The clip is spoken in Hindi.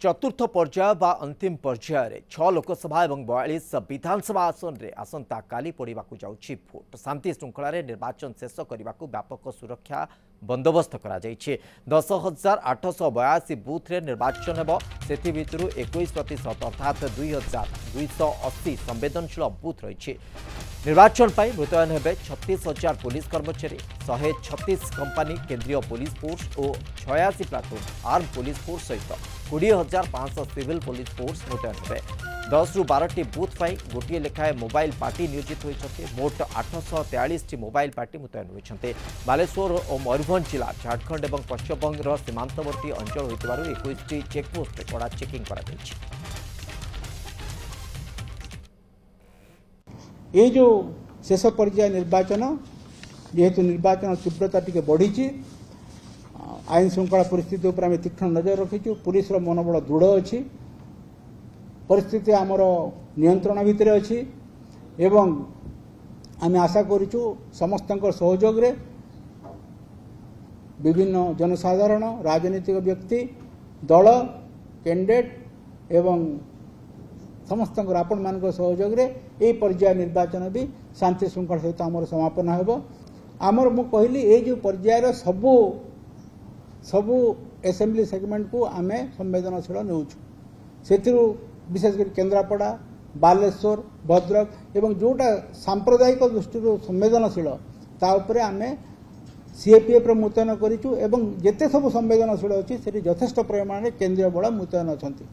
चतुर्थ पर्याय बा अंतिम पर्याय 6 लोकसभा और 42 विधानसभा आसन में आसंता काली पड़ा जाउछि भोट। शांति श्रृंखला निर्वाचन शेष करने व्यापक सुरक्षा बंदोबस्त करा 10,882 बूथ रे निर्वाचन हेब से 21% अर्थात 2,280 संवेदनशील बूथ रही। निर्वाचन पर मुतयन हेबे 36,000 पुलिस कर्मचारी, 136 कंपानी केंद्रीय पुलिस फोर्स और 86 प्लाटून आर्म पुलिस फोर्स सहित 20,500 सिविल पुलिस फोर्स मुतयन हेबे। 10 ରୁ 12टी बूथ पर गोटे लेखाएं मोबाइल पार्टी नियोजित होती। मोट 843 मोबाइल पार्टी मुतयन होती। बालेश्वर और मयूरभंज जिला झारखंड और पश्चिमबंग सीमांतवर्ती अंचल होइतिबारु 21टी चेकपोस्ट कड़ा चेकिंग करा जायछि। ये जो शेष पर्याय निर्वाचन जेहेतु निर्वाचन तीव्रता टी बढ़ी, आईन श्रृंखला परिस्थिति उपर आम तीक्ष्ण नजर रखीचु। पुलिस मनोबल दृढ़ अच्छी, परिस्थिति आमर नियंत्रण भितर अच्छी एवं आम आशा करूँ समस्त सहयोग रे विभिन्न जनसाधारण, राजनीतिक व्यक्ति, दल, कैंडिडेट एवं समस्त आपण मान सहयोग रे ए पर्याय निर्वाचन भी शांति श्रृंखला सहित आमर समापन होब। आमर मु कहली ए जो पर्यायर सबू सबू एसेंब्ली सेगमेंट को आमे संवेदनशील नेउछु। सेथिरु विशेषकर केन्द्रापड़ा, बालेश्वर, भद्रक एवं जोटा सांप्रदायिक दृष्टि संवेदनशील ता उपरे आमे सीएपीएफ रे मुतयन करिछु एवं जेते सब संवेदनशील अछि सेठी यथेष्ट परिमाण केंद्रीय बल मुतयन अछंती।